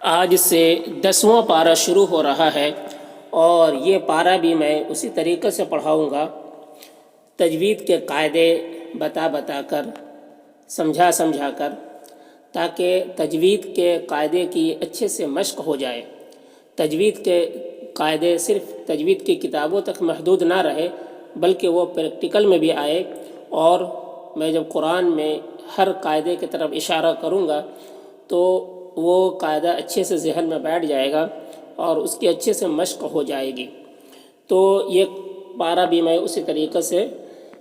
آج سے 10واں پارہ شروع ہو رہا ہے اور یہ پارہ بھی میں اسی طریقے سے پڑھاؤں گا، تجوید کے قاعدے بتا کر، سمجھا کر، تاکہ تجوید کے قاعدے کی اچھے سے مشق ہو جائے۔ تجوید کے قاعدے صرف تجوید کی کتابوں تک محدود نہ رہے بلکہ وہ پریکٹیکل میں بھی آئے، اور میں جب قرآن میں ہر قاعدے کی طرف اشارہ کروں گا تو وہ قاعدہ اچھے سے ذہن میں بیٹھ جائے گا اور اس کی اچھے سے مشق ہو جائے گی۔ تو یہ پارہ بھی میں اسی طریقے سے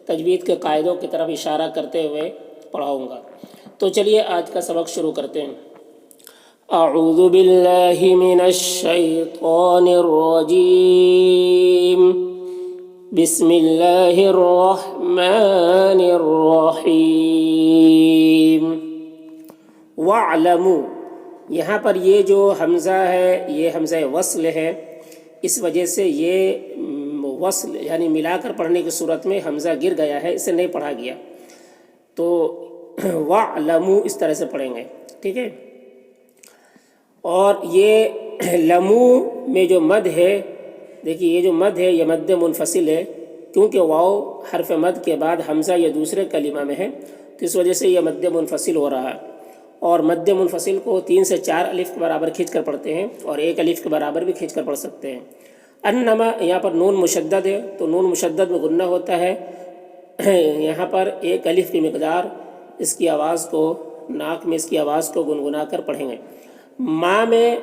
تجوید کے قاعدوں کی طرف اشارہ کرتے ہوئے پڑھاؤں گا۔ تو چلیے آج کا سبق شروع کرتے ہیں۔ اعوذ باللہ من الشیطان الرجیم، بسم اللہ الرحمن الرحیم۔ وَاعْلَمُوا، یہاں پر یہ جو حمزہ ہے یہ حمزہ وصل ہے، اس وجہ سے یہ وصل یعنی ملا کر پڑھنے کی صورت میں حمزہ گر گیا ہے، اسے نہیں پڑھا گیا، تو وَاعْلَمُوا اس طرح سے پڑھیں گے، ٹھیک ہے۔ اور یہ لمو میں جو مد ہے، دیکھیے یہ جو مد ہے یہ مد منفصل ہے، کیونکہ واو حرف مد کے بعد حمزہ یہ دوسرے کلمہ میں ہے، تو اس وجہ سے یہ مد منفصل ہو رہا ہے۔ اور مد منفصل کو 3 سے 4 الف کے برابر کھینچ کر پڑھتے ہیں اور 1 الف کے برابر بھی کھینچ کر پڑھ سکتے ہیں۔ انما یہاں پر نون مشدد ہے تو نون مشدد میں غنہ ہوتا ہے، یہاں پر 1 الف کی مقدار اس کی آواز کو، ناک میں اس کی آواز کو گنگنا کر پڑھیں گے۔ ماں میں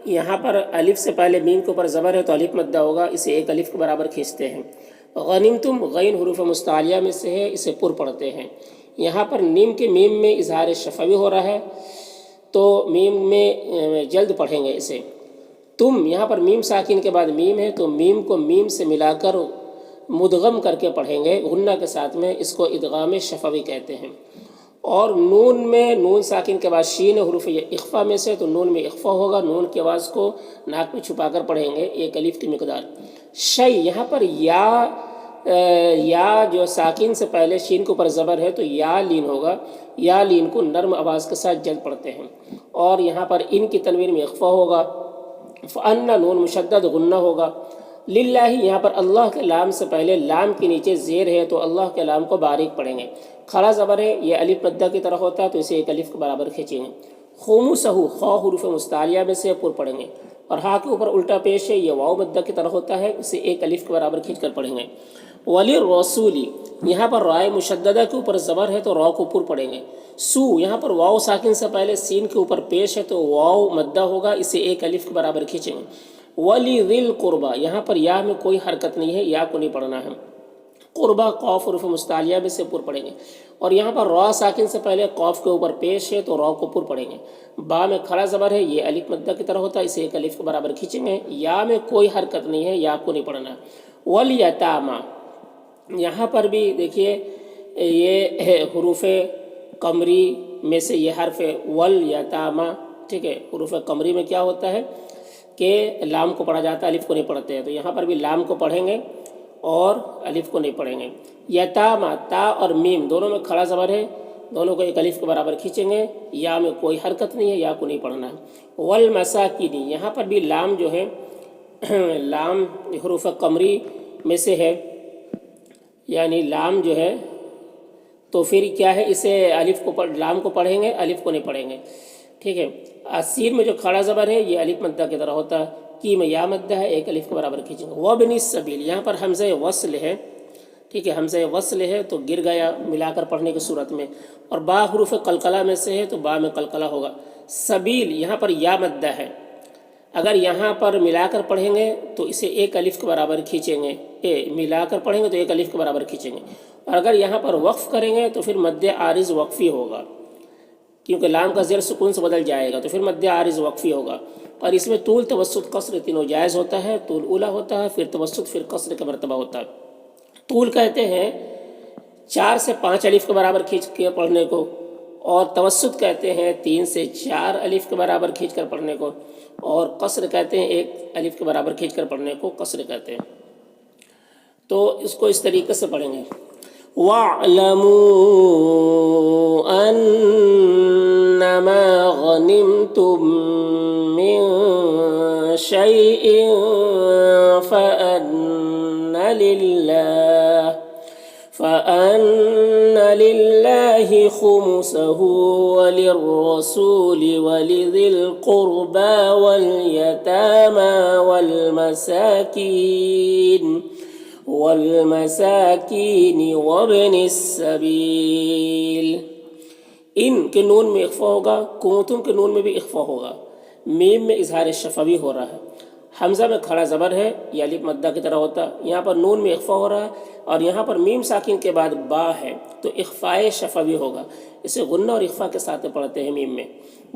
یہاں پر الف سے پہلے میم کے اوپر زبر ہے تو الف مدہ ہوگا، اسے 1 الف کے برابر کھینچتے ہیں۔ غنمتم غین حروف مستعلیہ میں سے ہے، اسے پر پڑھتے ہیں۔ یہاں پر نیم کے میم میں اظہار شفوی ہو رہا ہے تو میم میں جلد پڑھیں گے اسے۔ تم، یہاں پر میم ساکن کے بعد میم ہے تو میم کو میم سے ملا کر مدغم کر کے پڑھیں گے غنہ کے ساتھ میں، اس کو ادغام شفوی کہتے ہیں۔ اور نون میں نون ساکن کے بعد شین حروف اخفا میں سے تو نون میں اخفا ہوگا، نون کی آواز کو ناک میں چھپا کر پڑھیں گے 1 الف کی مقدار۔ شی، یہاں پر یا جو ساکن سے پہلے شین کے اوپر زبر ہے تو یا لین ہوگا، یا لین کو نرم آواز کے ساتھ جلد پڑھتے ہیں۔ اور یہاں پر ان کی تنوین میں اخفا ہوگا، فَأَنَّ نون مشدد غنہ ہوگا۔ للہ، یہاں پر اللہ کے لام سے پہلے لام کے نیچے زیر ہے تو اللہ کے لام کو باریک پڑھیں گے۔ کھڑا زبر ہے، یہ الف مدہ کی طرح ہوتا ہے تو اسے 1 الف کے برابر کھینچیں گے۔ خمسہ، خا حروف مستعلیہ میں سے پر پڑھیں گے، اور ہا کے اوپر الٹا پیش ہے، یہ واو مدہ کی طرح ہوتا ہے، اسے 1 الف کے برابر کھینچ کر پڑھیں گے۔ وَلِلرَّسُولِ، یہاں پر رائے مشددہ کے اوپر زبر ہے تو را کو پر پڑھیں گے۔ سو، یہاں پر واو ساکن سے پہلے سین کے اوپر پیش ہے تو واو مدہ ہوگا، اسے 1 الف کے برابر کھینچیں گے۔ وَلِذِي الْقُرْبَى، یہاں پر یا میں کوئی حرکت نہیں ہے، یا کو نہیں پڑھنا ہے۔ قربہ قاف حروف مستعلیہ میں سے پر پڑھیں گے، اور یہاں پر را ساکن سے پہلے قاف کے اوپر پیش ہے تو را کو پر پڑھیں گے۔ با میں کھڑا زبر ہے، یہ الف مدہ کی طرح ہوتا ہے، اسے 1 الف کے برابر کھینچیں گے۔ یا میں کوئی حرکت نہیں ہے، یا کو نہیں پڑھنا ہے۔ وَالْيَتَامَى، یہاں پر بھی دیکھیے یہ حروف قمری میں سے یہ حرف ہے وَالْيَتَامَى، ٹھیک ہے۔ حروف قمری میں کیا ہوتا ہے کہ لام کو پڑھا جاتا ہے، الف کو نہیں پڑھتے ہیں، تو یہاں پر بھی لام کو پڑھیں گے اور الف کو نہیں پڑھیں گے۔ یتامہ، تا اور میم دونوں میں کھڑا زبر ہے، دونوں کو 1 الف کے برابر کھینچیں گے۔ یا میں کوئی حرکت نہیں ہے، یا کو نہیں پڑھنا ہے۔ والمساکین، یہاں پر بھی لام جو ہے لام حروف قمری میں سے ہے، یعنی لام جو ہے تو پھر کیا ہے، اسے لام کو پڑھیں گے، الف کو نہیں پڑھیں گے، ٹھیک ہے۔ سین میں جو کھڑا زبر ہے یہ الف مدہ کی طرح ہوتا ہے، کی میں یا مدہ ہے، 1 الف کے برابر کھینچیں گے۔ وابن السبیل، یہاں پر حمزہ وصل ہے، ٹھیک ہے، حمزہ وصل ہے تو گر گیا ملا کر پڑھنے کی صورت میں، اور با حروف قلقلہ میں سے ہے تو با میں قلقلہ ہوگا۔ سبیل، یہاں پر یا مدہ ہے، اگر یہاں پر ملا کر پڑھیں گے تو اسے 1 الف کے برابر کھینچیں گے، ملا کر پڑھیں گے تو 1 الف کے برابر کھینچیں گے، اور اگر یہاں پر وقف کریں گے تو پھر مد عارض وقفی ہوگا، کیونکہ لام کا زیر سکون سے بدل جائے گا تو پھر مد عارض وقفی ہوگا۔ اور اس میں طول، توسط، قصر تینوں جائز ہوتا ہے، طول اولا ہوتا ہے، پھر توسط، پھر قصر کا مرتبہ ہوتا ہے۔ طول کہتے ہیں 4 سے 5 الف کے برابر کھینچ کے پڑھنے کو، اور توسط کہتے ہیں 3 سے 4 الف کے برابر کھینچ کر پڑھنے کو، اور قصر کہتے ہیں 1 الف کے برابر کھینچ کر پڑھنے کو قصر کہتے ہیں۔ تو اس کو اس طریقے سے پڑھیں گے۔ وَاعْلَمُوا أَنَّ ما غنمتم من شيء فأن لله خمسه وللرسول ولذي القربى واليتامى والمساكين وابن السبيل. ان کے نون میں اخفا ہوگا، کنتم کے نون میں بھی اخفا ہوگا، میم میں اظہار شفوی ہو رہا ہے، حمزہ میں کھڑا زبر ہے، یہ الف مدہ کی طرح ہوتا، یہاں پر نون میں اخفا ہو رہا ہے، اور یہاں پر میم ساکن کے بعد با ہے تو اخفائے شفوی ہوگا، اسے غنہ اور اخفا کے ساتھ پڑھتے ہیں میم میں.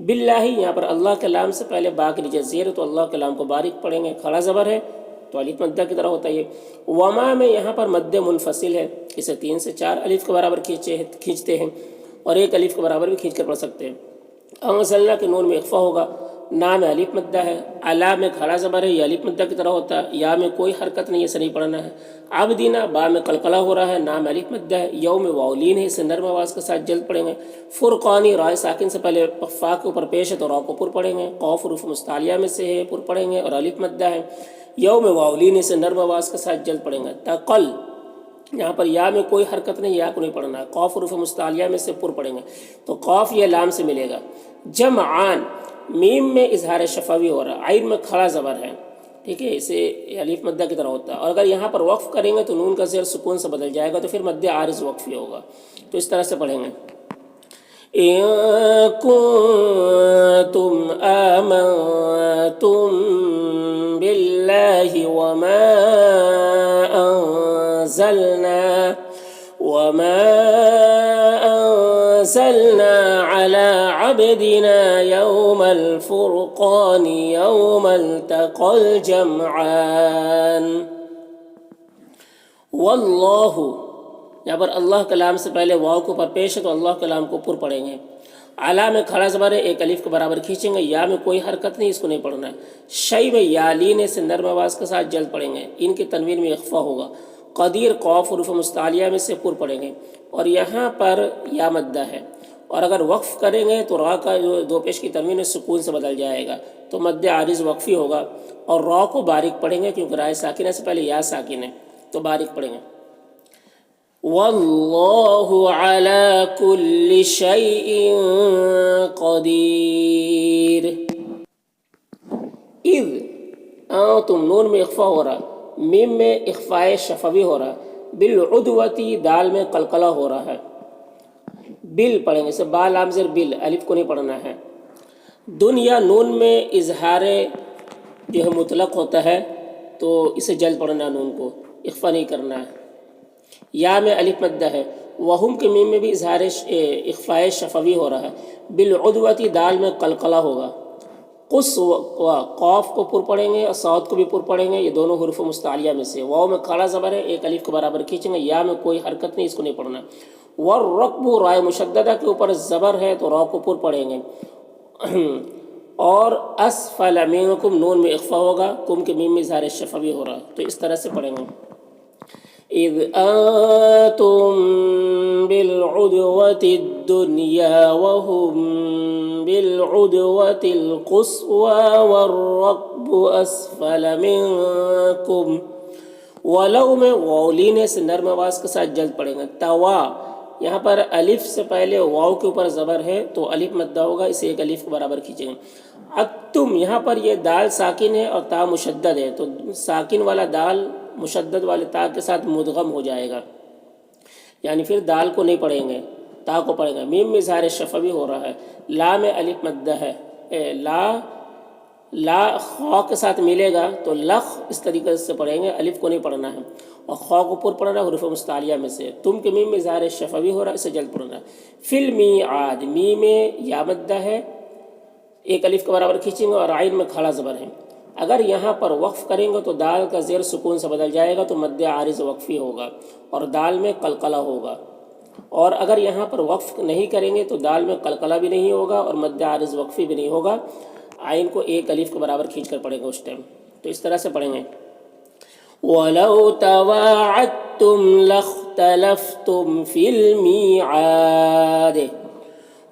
باللہ یہاں پر اللہ کے لام سے پہلے با کے نیچے زیر، تو اللہ کے لام کو باریک پڑھیں گے، کھڑا زبر ہے تو الف مدہ کی طرح ہوتا ہے. وما میں یہاں پر مد منفصل ہے، اسے 3 سے 4 الف کے برابر کھینچتے ہیں، اور 1 الف کے برابر بھی کھینچ کر پڑھ سکتے ہیں. انزلنا کے نون میں اخفا ہوگا، نا میں الف مدہ ہے، علا میں کھڑا زبر ہے، یہ الف مدہ کی طرح ہوتا ہے، یا میں کوئی حرکت نہیں، اسے نہیں پڑھنا ہے. عبدینا با میں قلقلہ ہو رہا ہے، نا میں الف مدہ ہے، یوم واولین ہے، اسے نرم آواز کے ساتھ جلد پڑھیں گے. فرقانی رائے ساکن سے پہلے فا کے اوپر پیش ہے تو را کو پر پڑھیں گے، قوف حروف مستعلیہ میں سے ہے، پر پڑھیں گے، اور الف مدہ ہے. یوم واولین اسے نرم آواز کے ساتھ جلد پڑھیں گے. تقل یہاں پر یا میں کوئی حرکت نہیں، یا کو نہیں پڑھنا ہے، قوف حروف مستعلیہ میں سے پر پڑھیں گے تو قوف یہ لام سے ملے گا. جمعان میم میں اظہار شفوی ہو رہا ہے، عین میں کھڑا زبر ہے، ٹھیک ہے، اسے الف مدہ کی طرح ہوتا ہے، اور اگر یہاں پر وقف کریں گے تو نون کا زیر سکون سے بدل جائے گا تو پھر مد عارض وقفی ہوگا. تو اس طرح سے پڑھیں گے. إن كنتم آمنتم بالله وما أنزلنا على عبدنا يوم الفرقان يوم التقى الجمعان. واللہ یہاں پر اللہ کلام سے پہلے واو کو پر پیش ہے تو اللہ کلام کو پر پڑھیں گے. علا میں کھڑا زبر ہے، 1 الف کے برابر کھینچیں گے، یا میں کوئی حرکت نہیں، اس کو نہیں پڑھنا ہے. شی میں یا لین سے نرم آواز کے ساتھ جلد پڑھیں گے، ان کی تنوین میں اخفا ہوگا. قدیر قوف حروف مستعلیہ میں سے پر پڑھیں گے، اور یہاں پر یا مدہ ہے، اور اگر وقف کریں گے تو را کا جو دو پیش کی تنوین سکون سے بدل جائے گا تو مد عارض وقفی ہوگا، اور را کو باریک پڑھیں گے کیونکہ رائے ساکنہ سے پہلے یا ساکن ہے تو باریک پڑھیں گے. واللہ علی کل شیء قدیر. اذ تم نون میں اخفا ہو رہا، میم میں اخفائے شفوی ہو رہا، بالعدوتی دال میں قلقلہ ہو رہا ہے. بل پڑھیں گے، اسے با لام زیر بل، الف کو نہیں پڑھنا ہے. دنیا نون میں اظہار جو ہے مطلق ہوتا ہے تو اسے جلد پڑھنا ہے، نون کو اخفا نہیں کرنا ہے. یا میں الف مدہ ہے. وہم کے میم میں بھی اظہار اخفائے شفوی ہو رہا ہے، بالعدوتی دال میں قلقلہ ہوگا. قص و قوف کو پر پڑھیں گے اور صاد کو بھی پر پڑھیں گے، یہ دونوں حروف مستعلیہ میں سے. واو میں کھڑا زبر ہے، 1 الف کے برابر کھینچیں گے، یا میں کوئی حرکت نہیں، اس کو نہیں پڑھنا. والرکب رائے مشددہ کے اوپر زبر ہے تو را کو پر پڑھیں گے. اور اسفل منکم نون میں اخفا ہوگا، کم کے میم میں اظہار شفوی ہو رہا، تو اس طرح سے پڑھیں گے. اذ انتم بالعدوة الدنيا وهم بالعدوة القصوى والركب اسفل منكم. ولو میں واولین سے نرم آواز کے ساتھ جلد پڑھیں گے. توا یہاں پر الف سے پہلے واو کے اوپر زبر ہے تو الف مدہ ہوگا، اسے 1 الف کے برابر کھینچیں گے. اتم یہاں پر یہ دال ساکن ہے اور تا مشدد ہے تو ساکن والا دال مشدد والے تا کے ساتھ مدغم ہو جائے گا، یعنی پھر دال کو نہیں پڑھیں گے، تا کو پڑھیں گے. میم میں اظہار شفوی ہو رہا ہے. لا میں الف مدہ ہے، لا خا کے ساتھ ملے گا تو لخ اس طریقے سے پڑھیں گے، الف کو نہیں پڑھنا ہے، اور خا کو پر پڑھنا حروف مستعلیہ میں سے. تم کے میم میں اظہار شفوی ہو رہا ہے، اسے جلد پڑھنا ہے. فی المیعاد می میں یا مدہ ہے، 1 الف کے برابر کھینچیں گے اور عین میں کھڑا زبر ہے. اگر یہاں پر وقف کریں گے تو دال کا زیر سکون سے بدل جائے گا تو مد عارض وقفی ہوگا اور دال میں قلقلہ ہوگا. اور اگر یہاں پر وقف نہیں کریں گے تو دال میں قلقلہ بھی نہیں ہوگا اور مد عارض وقفی بھی نہیں ہوگا. عین کو 1 الف کے برابر کھینچ کر پڑھیں گے اس ٹائم، تو اس طرح سے پڑھیں گے. وَلَوْ تَوَاعَدتُّمْ لَاخْتَلَفْتُمْ فِي الْمِيعَادِ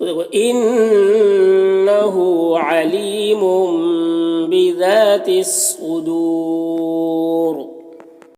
تو دیکھو انہ علیم بذات الصدور،